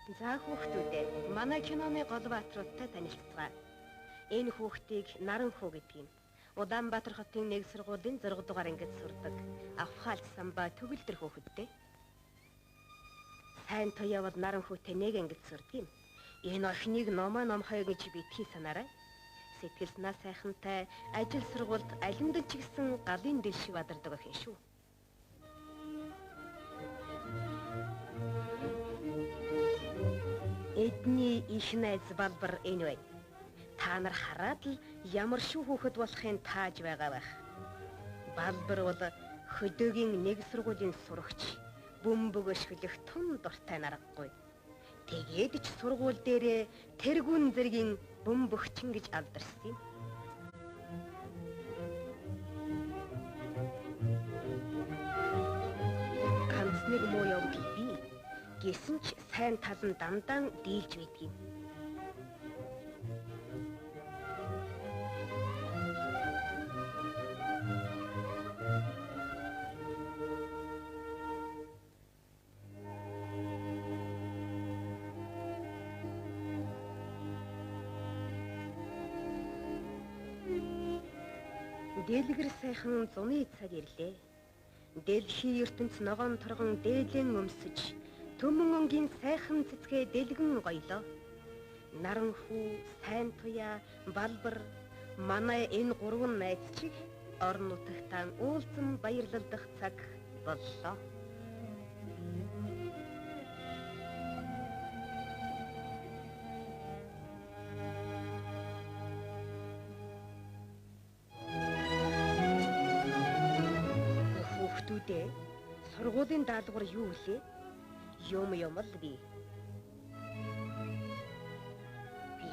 За хүүхдүүдээ манай киноны гол баатруудтай танилццгаая. Энэ хүүхдийг Наранхуу гэдэг юм. Улаанбаатар хотын нэг сургуулийн 6 дугаар ангид сурдаг. Авхаалт самбаа төгөлдөр хүүхэдтэй. Сайн туяа бол Наранхуутай нэг ангид сурдаг юм. Энэ охиныг номхой гэж битгий санаарай. Сэтгэл санаа сайхантай, ажил сургуульд алимдан ч гэсэн галын дэл шиг бадардаг охин шүү. Эдний их найз Балбар энэ бай. Та нар хараад л ямар шүү хүүхэд болохын тааж байгаа байх. Балбар бол хөдөөгийн нэг сургуулийн сурагч, бөмбөг өшгөлөх тун дуртай наргагүй. Тэгээд ч сургууль дээрээ тэргүүн зэргийн бөмбөгчин гэж алдарсан юм. Ганц нэг муу явдал бий. Гэсэн ч сайн тал нь дандаа дийлж байдаг юм. Дэлгэр сайхан зуны цаг ирлээ. Дэлхийн ертөнц ногоон торгон дээлэн өмсөж, төмөн өнгийн сайхан цэцгээ дэлгэн гоёлоо. Наранхуу, сайн туяа, Балбар, манай энэ гурван найз чих орон нутагтаа уулзсан баярлалдах цаг боллоо. Сургуулийн даалгавар юу вэ? Юм л би.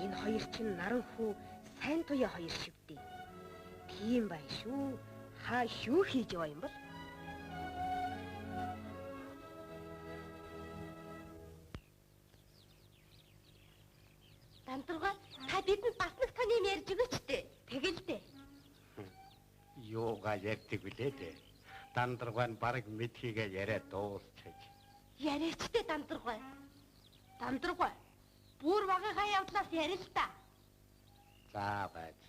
Энэ хоёр чинь Наранхуу, сайн туяа хоёр шиг дээ. Тийм бай шүү. Хаа юу хийж байгаа юм бол? Дамтргаа та бидэнд бас нэг тань юм ярьж өгөөч дээ. Тэгэл дээ. Юугаа ярьдаг вүлээ дээ. Дамтргаан бараг мэдхийгээ яриад дуусчих. Яриачтэй Дамтргаа. Дамтргаа. Бүр багагаа явдлаас ярил л та. За байж.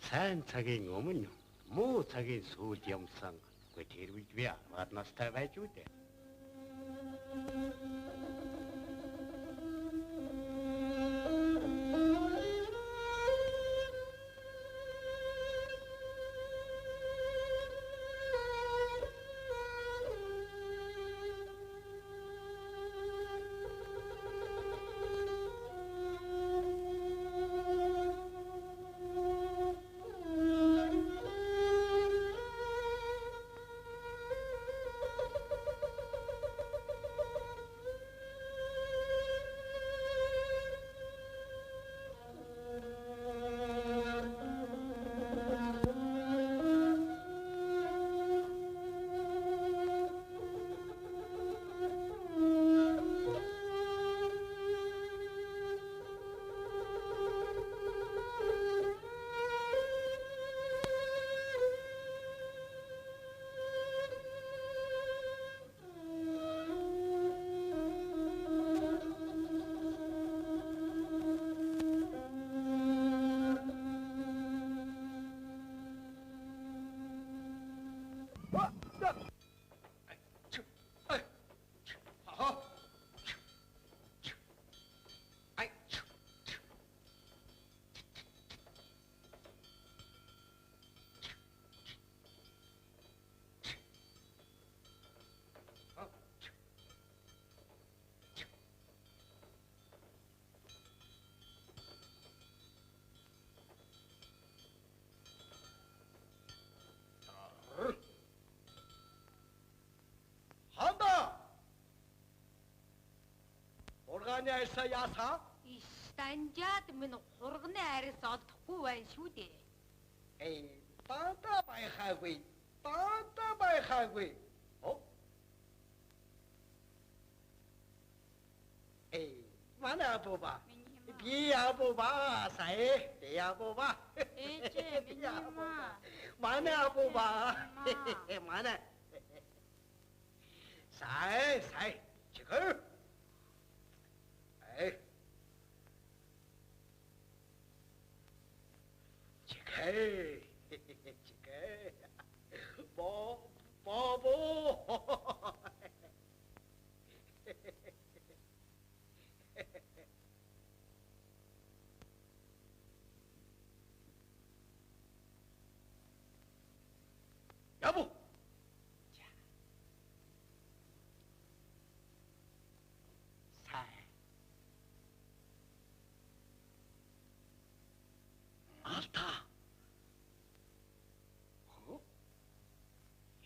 Сайн цагийн өмнө муу цагийн сүүлд юмсан. Гэхдээ тэр үед би аваад настай байж үү дээ. Ургааны айсаа яасаа? Станжаад минь хурганы арьс олдохгүй байна шүү дээ. Тата байхаагүй. Оо. Манай абуба. Би абуба, сая. Би абуба. минь манай абуба. Манай Sai, çıkır. Ay. Çıkır. Çıkır. Babo. 여보. 알타.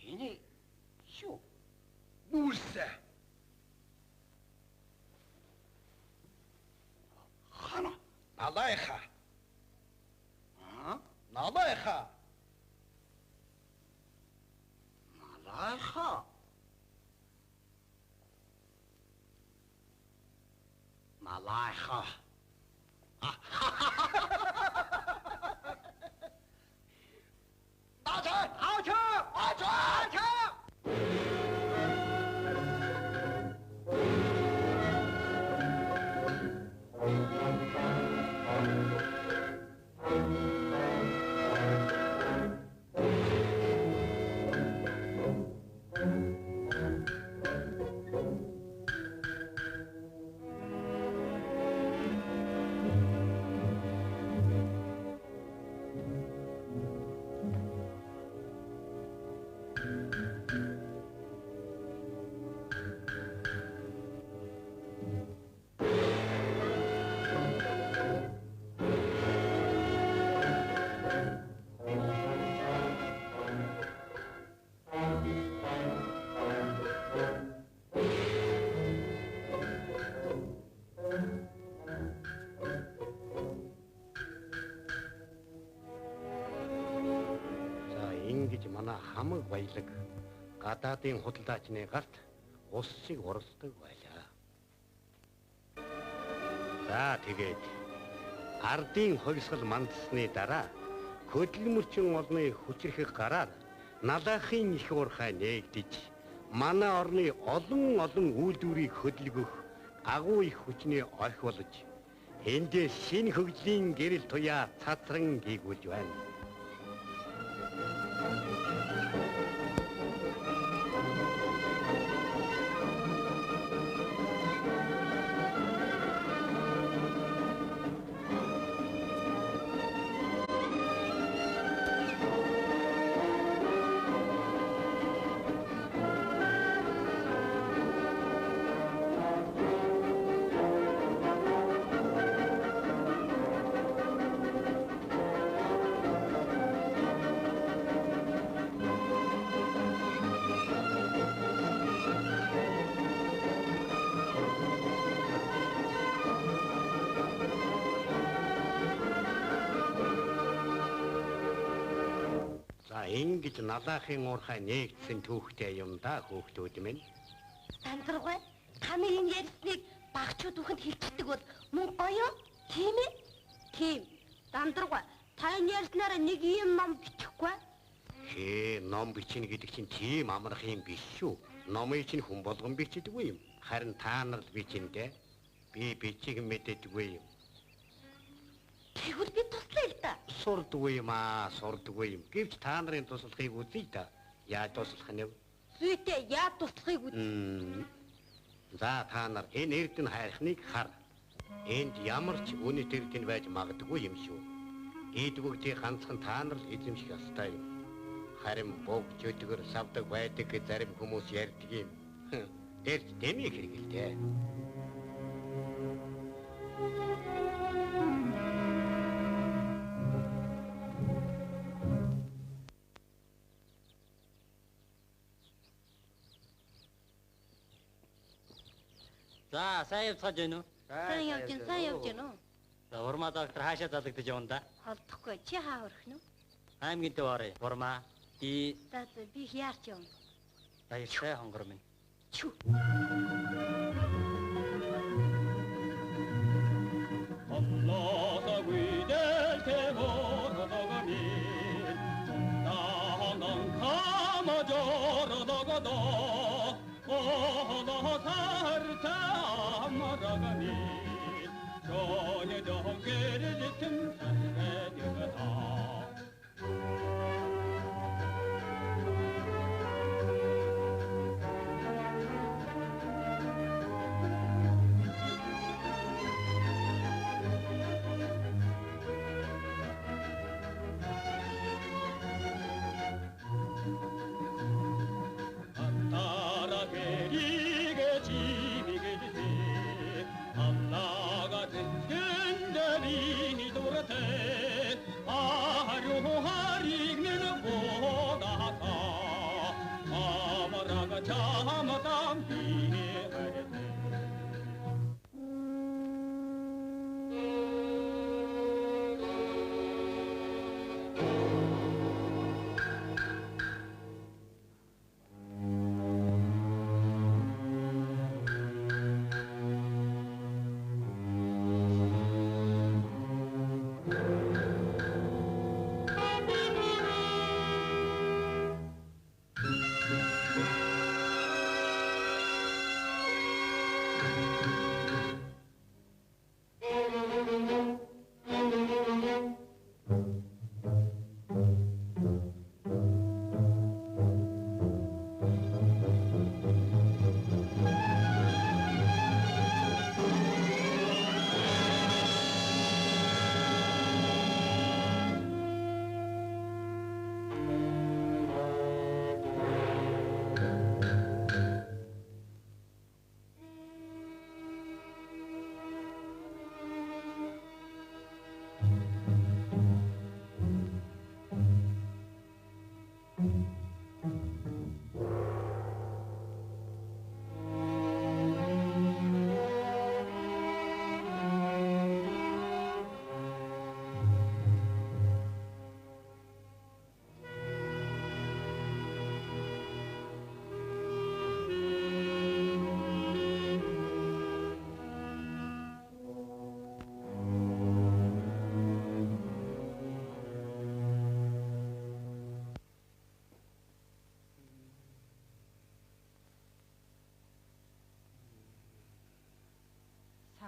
이니 쇼. 누울세. 하나. 나라이ха. 나라이ха. 나라이ха. 나라이ха. 아차! ингэж манай хамаг баялаг гадаадын худалдаачны гарт усыг урсдаг байлаа. За тэгээд ардын хогсгол мандсны дараа хөдөлмөрчин олны хүчрэх гараар налаахын их уурхай нээгдэж манай орны олон үйлдвэрийг хөдөлгөх агуу их хүчний охь болж энд шинэ хөгжлийн гэрэл туяа цацран гүйгүүлж байна. Ингэж налаахын уурхай нээгдсэн түүхтэй юм да хүүхдүүд минь. Дандрагай таны энэ ярьсныг багчууд бүхэнд хэлчихдэг бол мөн гоё тийм ээ? Тийм. Дандрагай та энэ ярьснараа нэг юм ном бичихгүй. Ном бичнэ гэдэг чинь тийм амарх юм биш шүү. Номыг чинь хүн болгон бичдэггүй юм. Харин та нар л бичнэ. Би бичих мэддэггүй юм. Тэгвэл би туслая л да. Сурдгүй юм. Гэвч та нарын туслахыг үзье да. Яаж туслах нь вэ? Зүйтэй яаж туслахыг үзье. За та нар энэ эрдэнэ хайрхныг хар. Энд ямар ч үнэт эрдэнэ байж магадгүй юм шүү. Ийдвэгдээ ганцхан та нар л эзэмших ёстой юм. Харин богж өдгөр савдаг байдаг гэж зарим хүмүүс ярьдаг юм. Тэрч дэмий хэрэгэлтэй. За, сайн явцгааж байна уу? Сайн явж гин үү? За, урмаа доктор хаашаа залгадаж явна да? Холдохгүй. Чи хаа өрөх нь? Аймгийн төв орё. Урмаа. Би Би яарч явна. баяртай хонгор минь. Чү. Allah guidel temor dogami Dahangan kama jor dogodo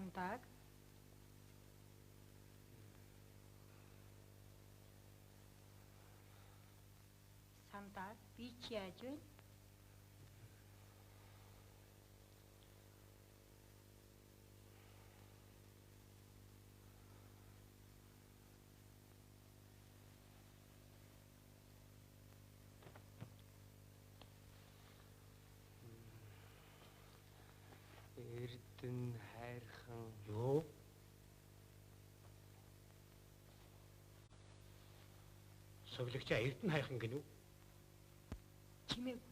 Сандаг. Сандаг би чи яаж вэ? Эрдэнэ хайрхан юу? Соглогчаа эрдэнэ хайрхан гинүү? Чимээгүй.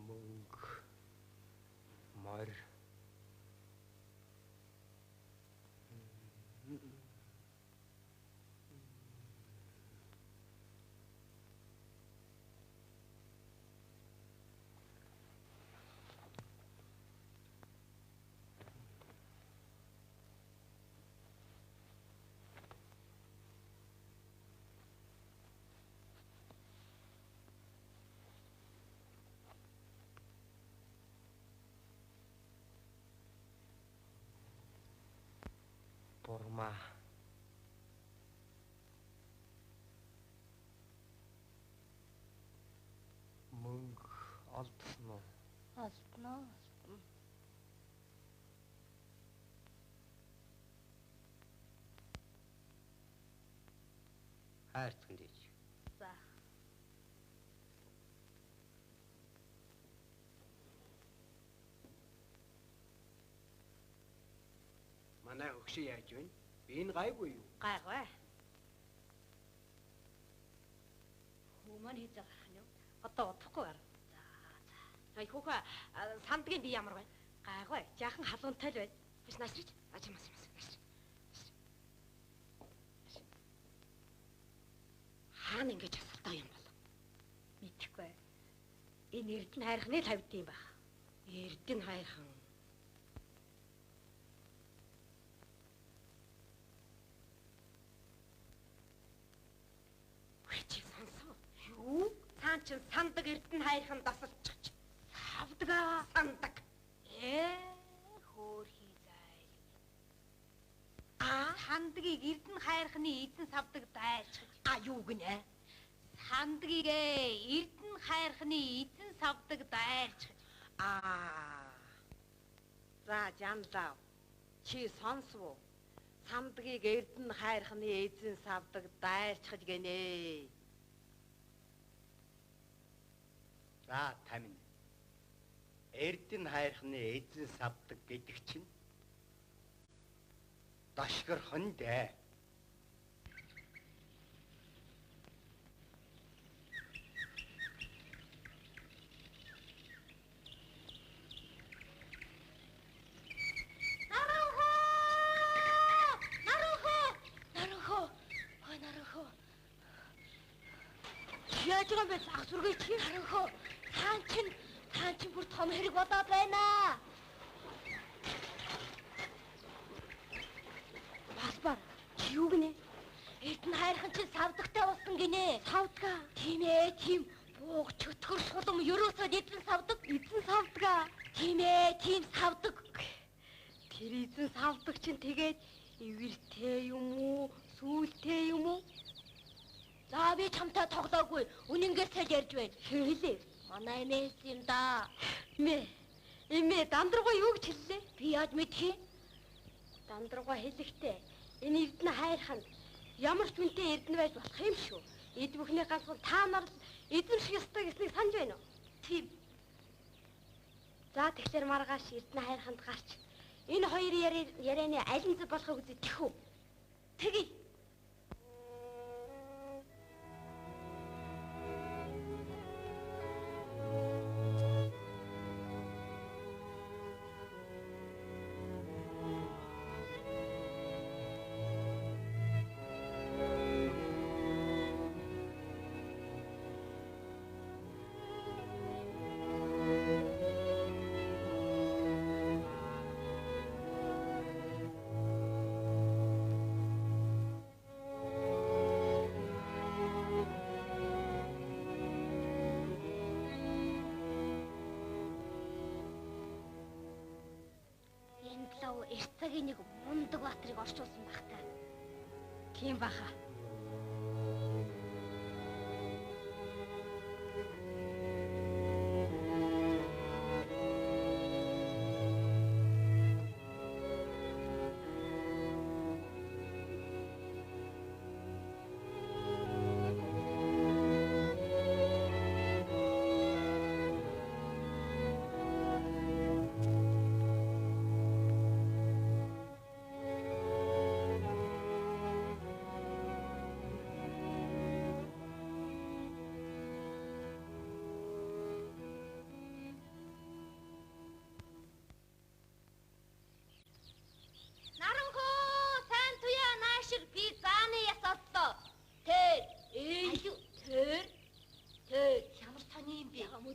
Мөнгө мор бурмаа мөнгө олдсон уу? Олдноо. Хайрцаг дийч. За. Манай хөгшин яаж вэ? Энэ гайгүй юу? Гайгүй. Хүү маань хийж байгаа юм юу? Одоо удахгүй байна. За. Ай хүүхэ сандгийн би ямар байна? Гайгүй. Жаахан халуунтай л байна. Биш наашрич. Ажимас. Хаана ингэж асуултаа юм бол? Мэдхгүй. Энэ эрдэнэ хайрхны л хавьд юм байх. Эрдэнэ хайрхан. Чи сонсоо. Юу? Цаан чин сандаг эрдэнэ хайрхан дасалчих. Савдгаа сандаг. Хөөрхий зай. Сандгийг эрдэнэ хайрхны эзэн савдаг дайрч. Юу гинэ? Сандгийг эрдэнэ хайрхны эзэн савдаг дайрч. За жанлаа. Чи сонсвоо. Сандгийг эрдэнэ хайрхны эзэн савдаг дайрчхаж гинэ. За тамин. Эрдэнэ хайрхны эзэн савдаг гэдэг чинь дашгирхон дээ. Яаж байгаа юм бэ? Ах сургыг чи харахоо. Хаан чин бүр том хэрэг болоод байна. Басбар, чи юу гинэ? Эрдэнэ хайрхан чин савдагтай болсон гинэ. Савдгаа. Тийм ээ, тийм. Бууг чөтгөр сулам ерөөсөө эзэн савдаг. Эзэн савдгаа. Тийм ээ, тийм савдаг. Тэр эзэн савдаг чинь тэгээд эвэртэй юм уу? Сүүлтэй юм уу? За би чамтай тоглоогүй. Үнэнгээсээ ярьж байна. Хэлээ. Манай эмээс юм да. Эмээ дандруугаа юу гэж хэллээ? Би яаж мэдхий? Дандруугаа хэлэхдээ энэ эрдэнэ хайрхан ямар ч үнэтэй эрдэнэ байж болох юм шүү. Эд бүхний ганцхан та нар эзэн шиг ёстой гэснийг санаж байна уу? Тийм. За тэгэхээр маргааш эрдэнэ хайрханд гарч энэ хоёр ярианы аль нь зөв болохыг үзэх үү? Тэгье. цагийн нэг мундаг баатрыг орчуулсан байх та. Тийм баха.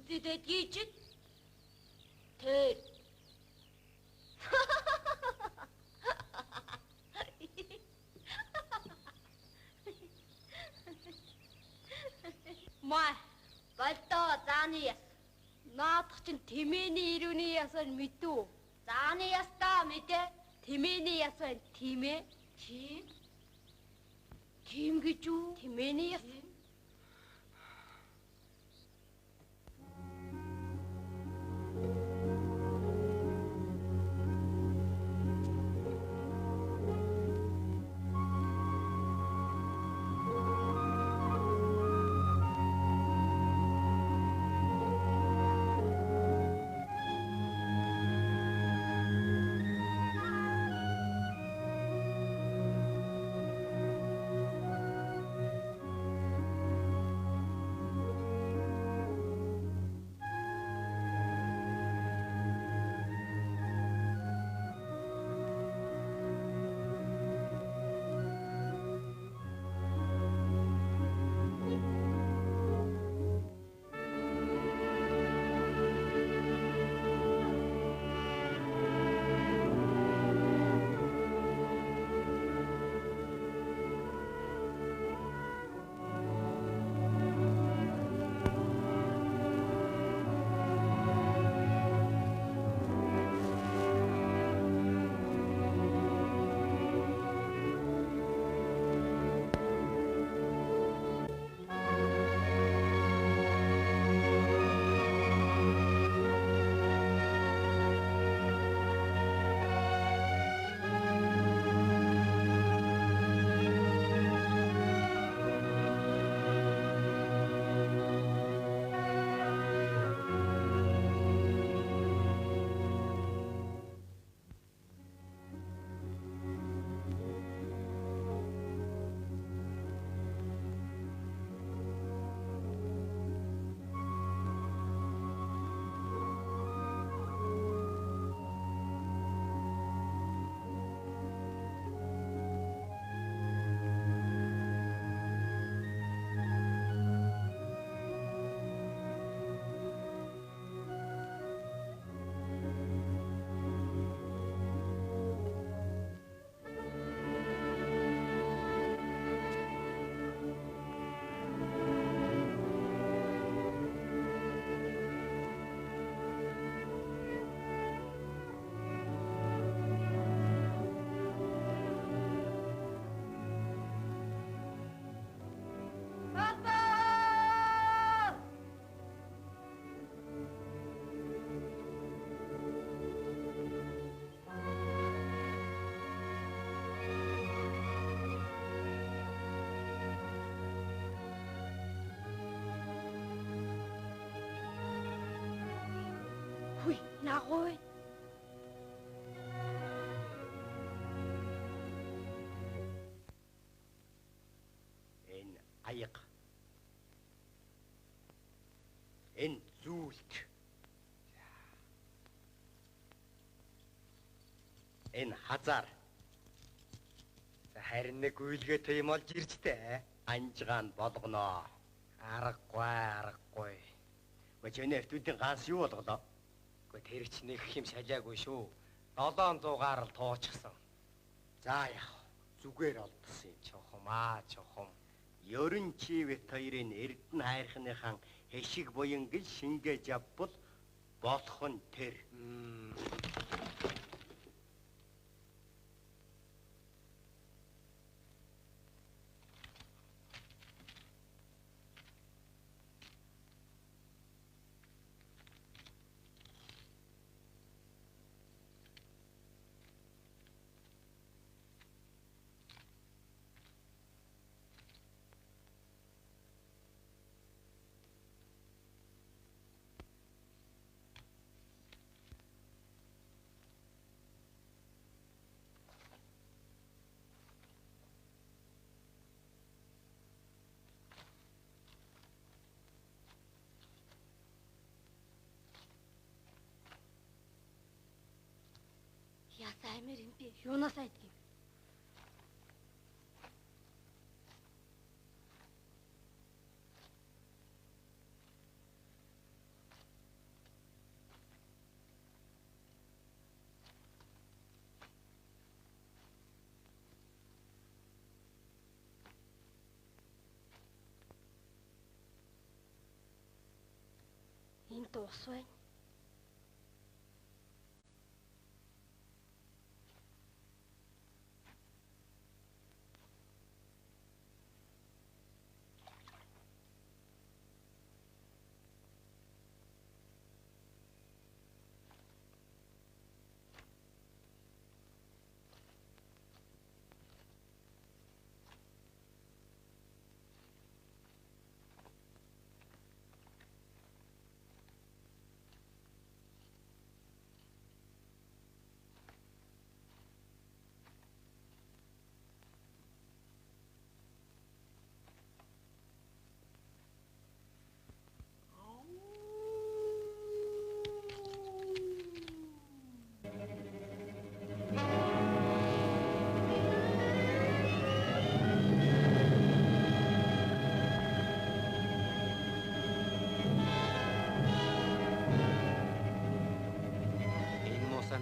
Үдээд гийжид. Тэр. Маа, болдоо зааны яс. Наадах чинь тэмээний ирүүний ясаар мэдүү. Зааны ястаа мэдээ. Тэмээний яс байна, тийм ээ? Тийм. Тийм гэж үү? Тэмээний яс. Нагой. Энэ аяг. Энэ зүйлт. Энэ хазар. Харин нэг үйлгээ тийм олж иржтэй. Анжгаан болгоно. Аргагүй. Мөчнө эртүүдийн ганс юу болголоо? Гэхдээ тэр ч нэг хэм шалаагүй шүү. 700-аар л туучихсан. За яах. Зүгээр олдсон чухам. Ерөн чивэт хоёрын Эрдэнэ хайрхныхан хэшиг буянгил шингээж авбал болох нь тэр. Юунаас айдгийг. Энд ус байна.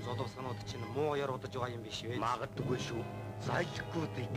Золовсонууд чинь муу яруудаж байгаа юм биш вэ? Магадгүй шүү. Зайлгүй дэг.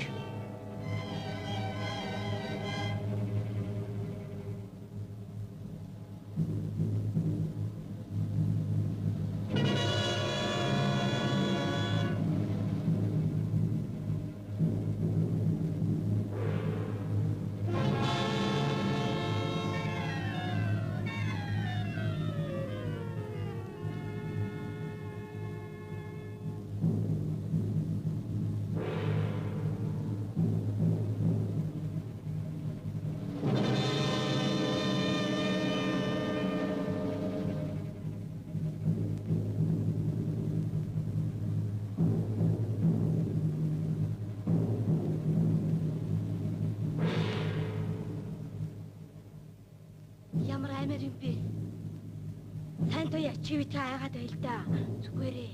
Ямар аймаар юм бэ? Сайн туяа чи битээ айгаад байл да. Зүгээрээ.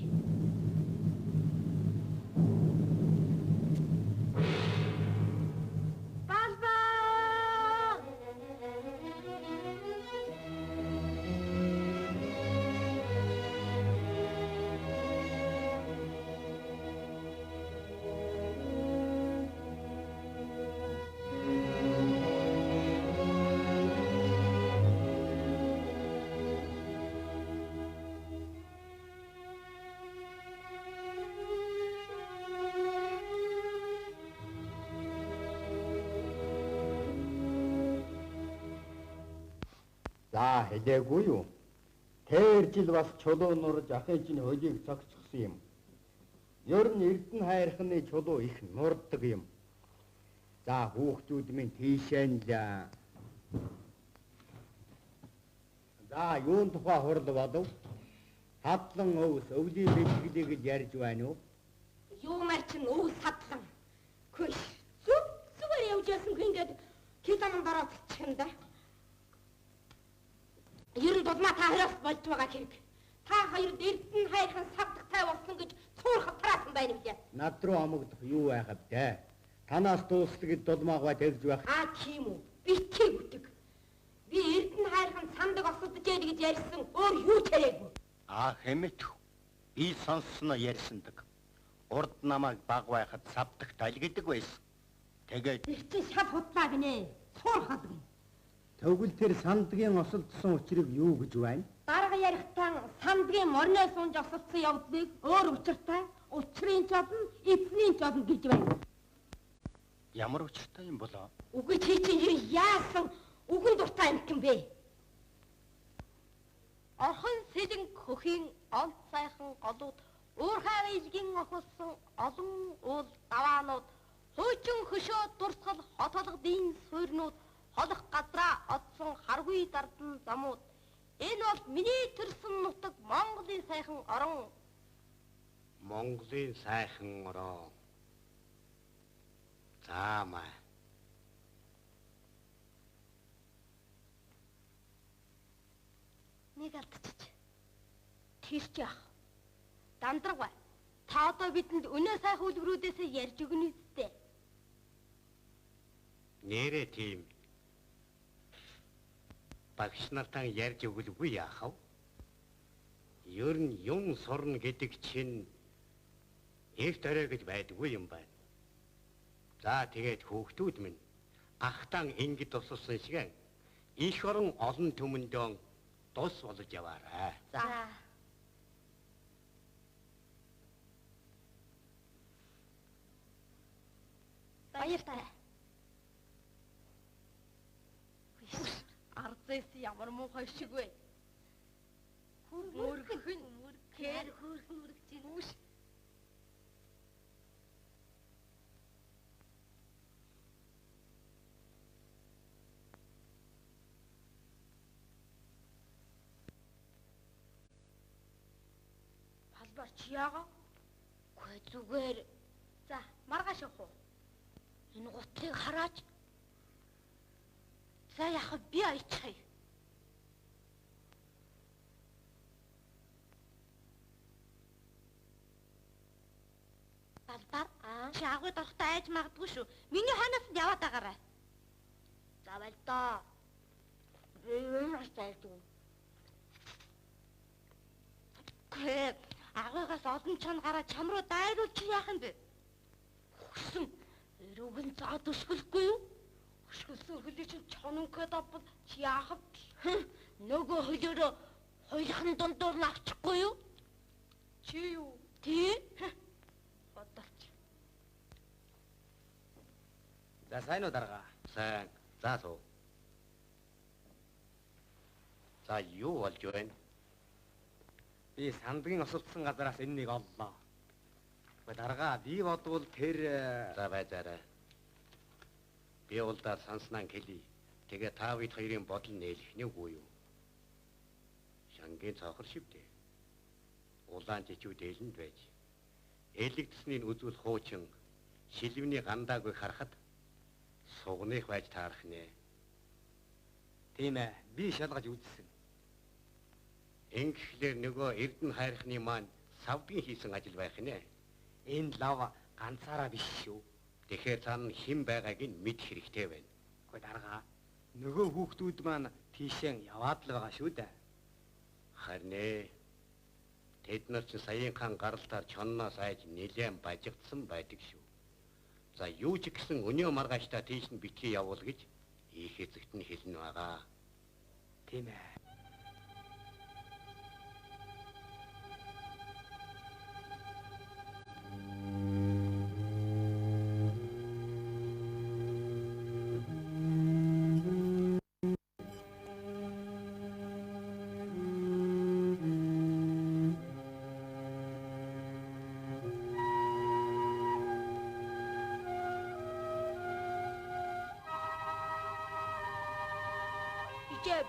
За хэлээгүй юу? Тэр жил бас чулуу нурж ахын чинь хөлийг цогцгсон юм. Ер нь Эрдэнэ хайрхны чулуу их нурддаг юм. За хүүхдүүд минь тийшээ л. За юун тухай хурал болов? Хадлан өвс өвлийн бэлтгэлийг л ярьж байна уу? Юу мар чин өвс хадлан. Хөөш. Зүгээр явж яасан хин гээд киломон дараа цэцхэн да. Ер нь дулмаа та хоёроос болж байгаа хэрэг. Та хоёрд Эрдэнэ хайрхан савдагтай болсон гэж цуур хавтраасан байна билээ. Над руу амагдах юу байхав дээ? Танаас дууслагд дулмаагаа тэгж байх. Тийм үү. Битгий үтэг. Би Эрдэнэ хайрхан сандаг осодж яа гэж ярьсан. Өөр юу ч яриаггүй. Хэмэт. Би сонссноо ярьсандаг. Урд намайг баг байхад савдагт аль гэдэг байсан. Тэгээд чи шал худлаа гинэ. Цуур халгын. Тэгвэл тэр сандгийн осолдсон учрыг юу гэж байна? Дарга ярихтаа сандгийн морноос унж осолдсон явдлыг өөр учиртай, учрын ч олон, эзний ч олон гэж байна. Ямар учиртай юм болоо? Үгүй чи чинь яасан үгэн дуртай юм юм бэ? Орхон сэлэн хөхийн онц сайхан голууд уурхай илгийн охолсон олон уул даваанууд хуучин хөшөө дурсгал хотолгодын суурнууд холох газраа одсон харгүй дардан замууд энэ бол миний төрсөн нутаг Монголын сайхан орон. Монголын сайхан орон. Заамаа. Нэг алдчих. Тэр ч яах. Дандраг бай. Та одоо бидэнд өнөө сайх үлгэрүүдээс ярьж өгнө үстэй. Нэрээ тийм. Багш нартаа ярьж өгөлгүй яахав? Ер нь юм сурна гэдэг чинь их төрөө гэж байдгүй юм байна. За тэгээд хүүхдүүд минь ахтан ингэж тусалсан шиг их орон олон түмэндөө тус болж яваарай. За. Баяртай. Ардээс ямар муухай шиг вэ? Хөргөн хэр хөргөн үргэж байна. Балбар чи яага? Гүй зүгээр. За, маргааш явах уу? Энэ гутлыг хараач. За яах би аяцгаая. Балбар, чи агуу дорхтой айж магадгүй шүү. Миний ханаас яваад байгаарай. За байлдаа. Энэ хастайдгүй. Гэ агуугаас олон чон гараа чам руу дайруулж чи яах юм бэ? Хөсөн өрөөг нь заад өшгөлөхгүй юу? Өшгөлсөн хөлийг чинь чононкод авбал чи яах вэ? Нөгөө хөлөөрөө хойлохын дундуур нь авчихгүй юу? Чи юу? Тий? Бодолч. За сайн уу дарга? Сайн. За суу. За юу болж байна? Би сандгийн осолдсон газараас энэ нэг оллоо. Дарга би бодвол тэр За байзаарай. Би улдаа санснаа хэлий. Тэгээ та бид хоёрын бодол нээлэх нэг үү юу? Шангийн цохор шивдэ. Улаан жичүүд элэнд байж. Элэгдсэнийг үзүүл хуучин шилвний гандаагүй харахад сугных байж таарах нэ. тийм ээ. Би шалгаж үзсэн. Ингэхлээр нөгөө эрдэнэ хайрхны маань савдгийн хийсэн ажил байх нэ. Энэ лав ганцаараа биш шүү. Тэгэхээр цаана хэн байгааг нь мэдэх хэрэгтэй байна. Гэхдээ дарга нөгөө хүүхдүүд маань тийшээ яваад л байгаа шүү дээ. Харин тэд нар ч саяхан гаралтаар чонноос айж нэлээд бажигдсан байдаг шүү. За юу ч гэсэн өнөө маргааштай тийш нь битгий явуул гэж их эзэгт нь хэлнэ байгаа. Тийм ээ.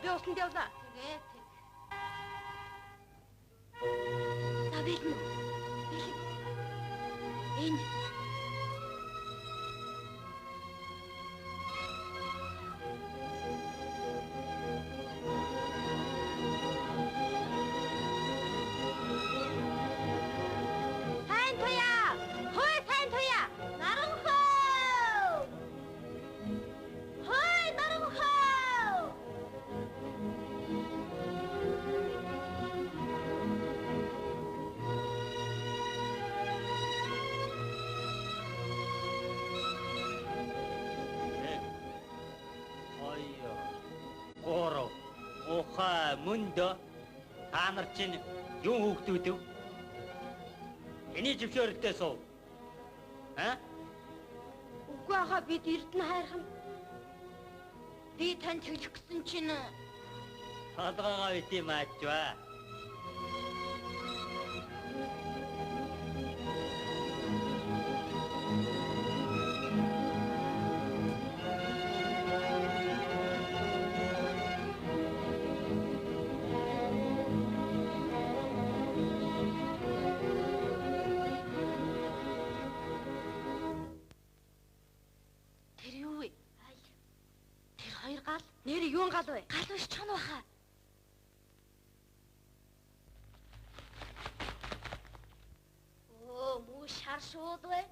Би усанд явлаа. Тэгээ. За бэлэн үү? Бэлэн. Энэ. Сайн туяа! Хөөе сайн туяа! Наранхоо! Хөөе наранхоо! Горо, оха, мөндө. Та нар чинь юу хүүхдүүд вэ? Эний жившөөрөлтөө суу. Үгүй ахаа бид эрдэнэ хайрхан. Би танд хэлэх гэсэн чинь Хаалгагаа үгүй маачваа. тэр юу вэ? Тэр хоёр гал. Нэр юун гал вэ? Гал биш чон баха. Оо, Шар шууд бай.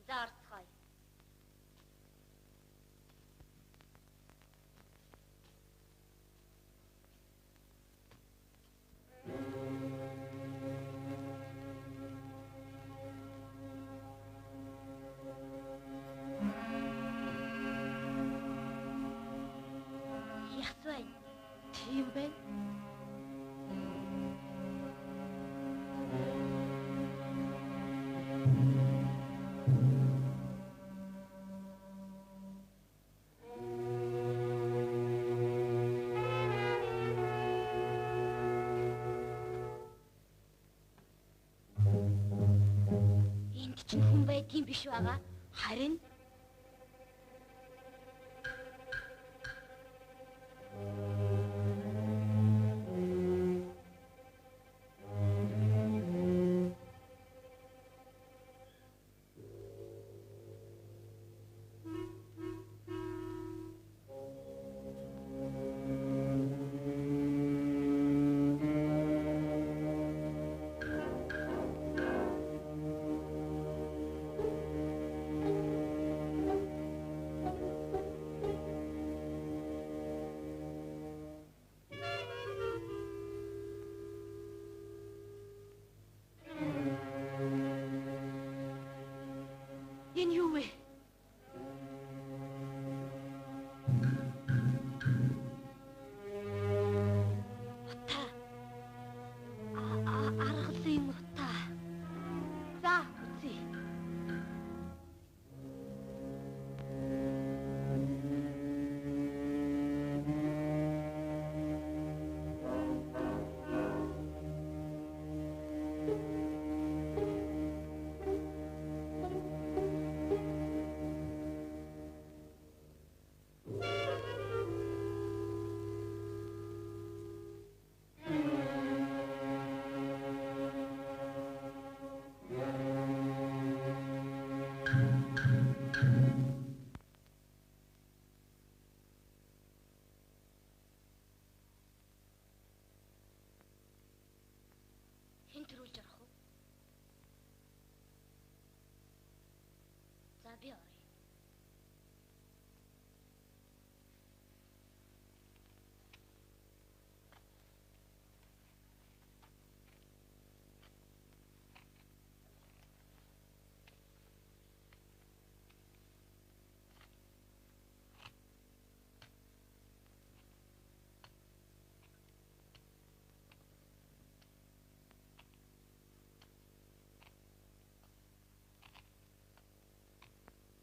За орцгоё. Яс байна. Тийм байна. Энд чинь хүн байдгийн биш байгаа. Харин энэ юу вэ? Утаа. Аргалын утаа. За, үзье. Хэн төрүүлж орох вэ? За би оръё.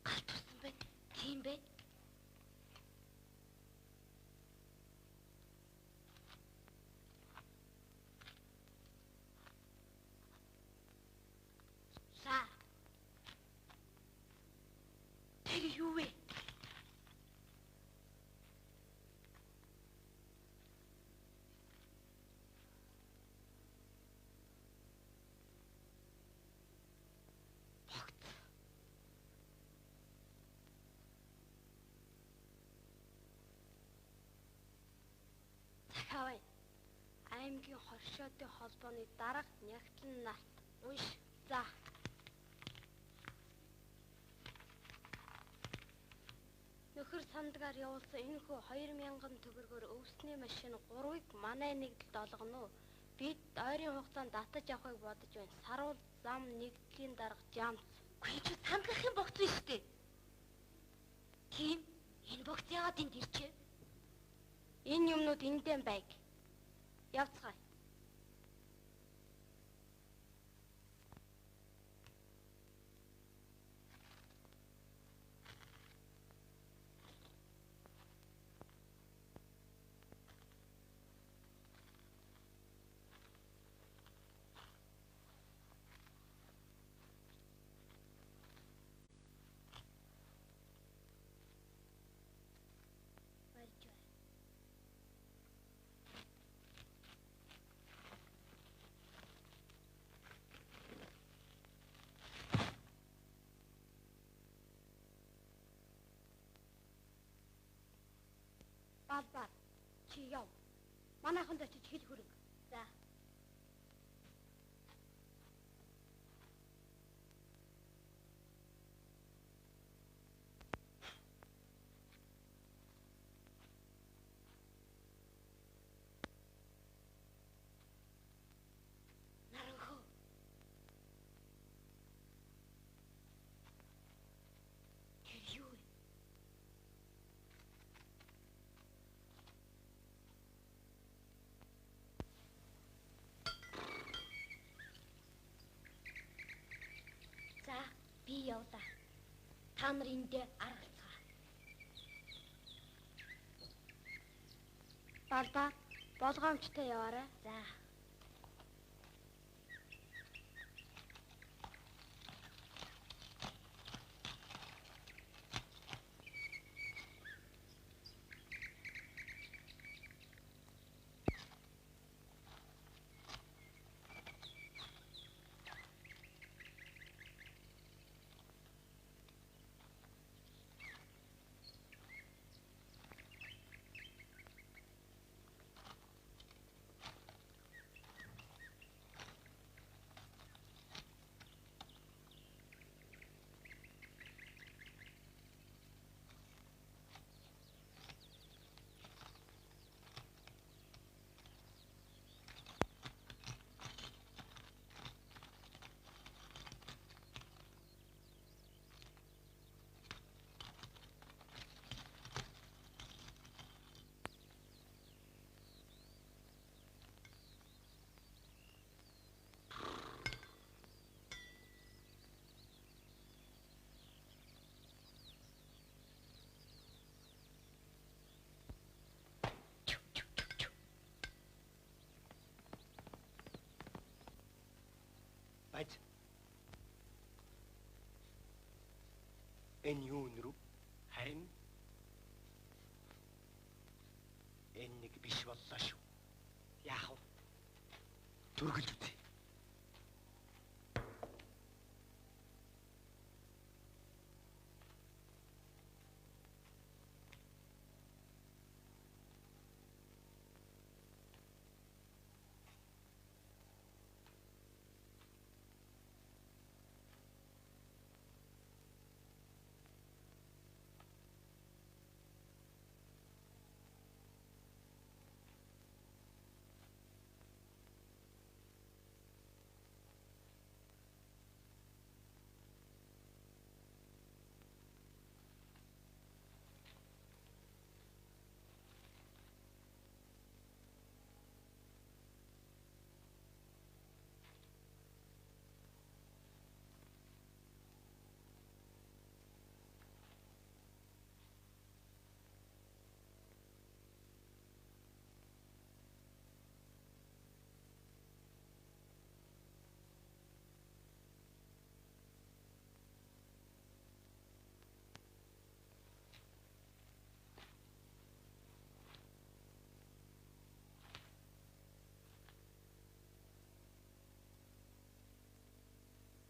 Галт тусан байна. Тийм бэ? За. Тэр юу вэ? Захавай. Аймгийн хоршоодын холбооны дарга Нягтлан нарт унш. За. Нөхөр сандгаар явуулсан энэхүү 2000 төгрөгөөр өвсний машин 3-ыг манай нэгдэлд олгоно уу? Бид ойрын хугацаанд татаж авахыг бодож байна. Саруул зам нэгдлийн дарга Жамц. Үгүй чи сандгахын богц биш үү? Тийм. Энэ богц яагаад энд ирчээ? Энэ юмнууд эндээ байг. Явцгаая. Бабар чи яв. Манайхан очиж хэл хөрөнгө. За. Та нар эндээ аргалцгаа. Балбаа, болгоомжтой яваарай. За. Бац. Энэ юу нэрв? Харин энэ нэг биш боллоо шүү. Яах вэ? Түргэлж үтээ.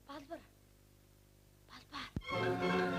Балбар. Балбар.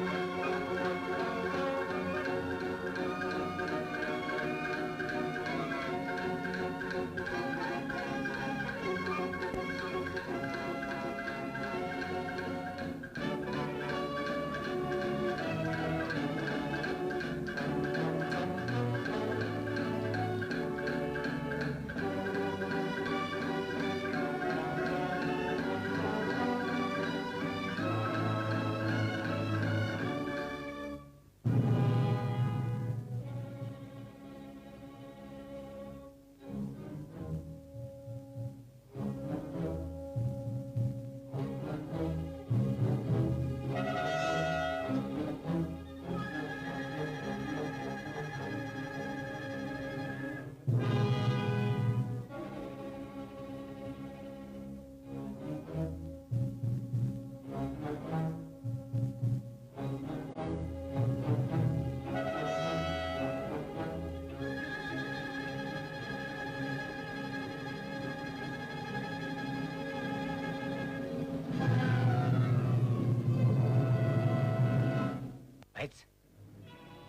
Айц.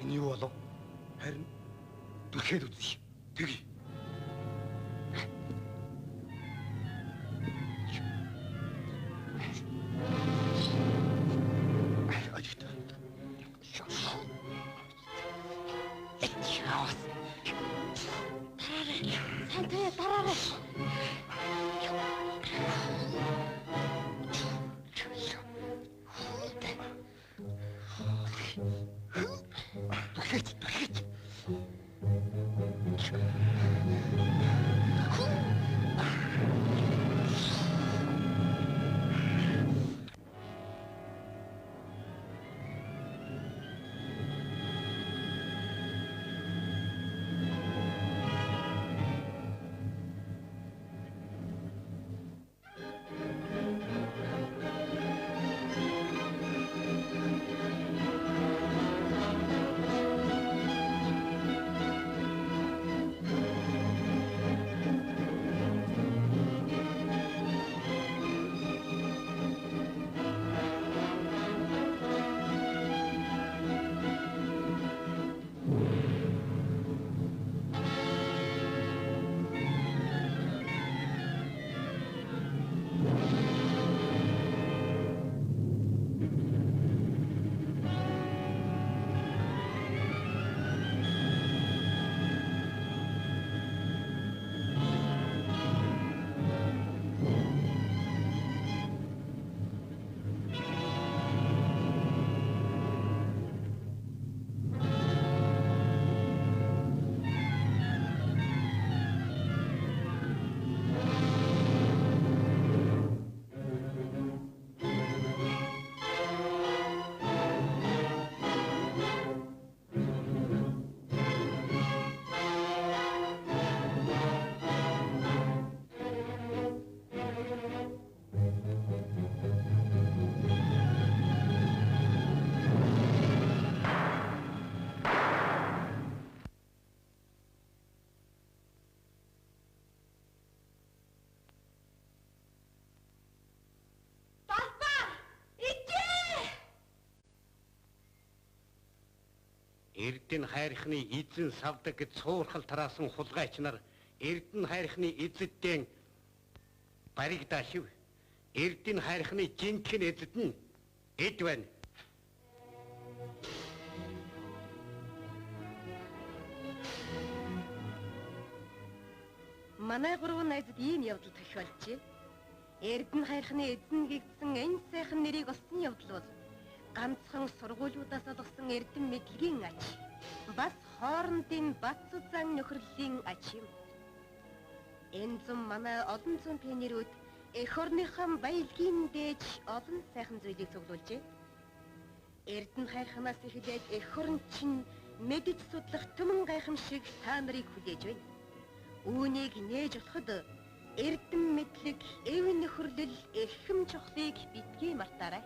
Энэ юу болов? Харин түлхээд үзье. Тэгье. Сантай дараарай. Эрдэнэ хайрхны эзэн савдаг гэж цуурхал тараасан хулгайч нар Эрдэнэ хайрхны эзэддэн баригдаашив. Эрдэнэ хайрхны жинхэнэ эзэд нь эд байна. Манай гурван найзад ийм явдал тохиолжээ. Эрдэнэ хайрхны эзэн гэгдсэн энэ сайхан нэрийг олсон явдал бол ганцхан сургуулиудаас олгосон эрдэм мэдлэгийн ач, бас хоорондын бац зан нөхөрлөлийн ач юм. Энэ зам манай олон зуун пионерүүд эх орныхон баялагын дээж олон сайхан зүйлийг цуглуулжээ. Эрдэнэ хайрханаас эхлээд эх орн чинь мэдж судлах түмэн гайхамшиг та нарыг хүлээж байна. Үүнийг нээж болоход эрдэм мэдлэг, эв нөхөрлөл, эрхэм чухлыг битгий мартаарай.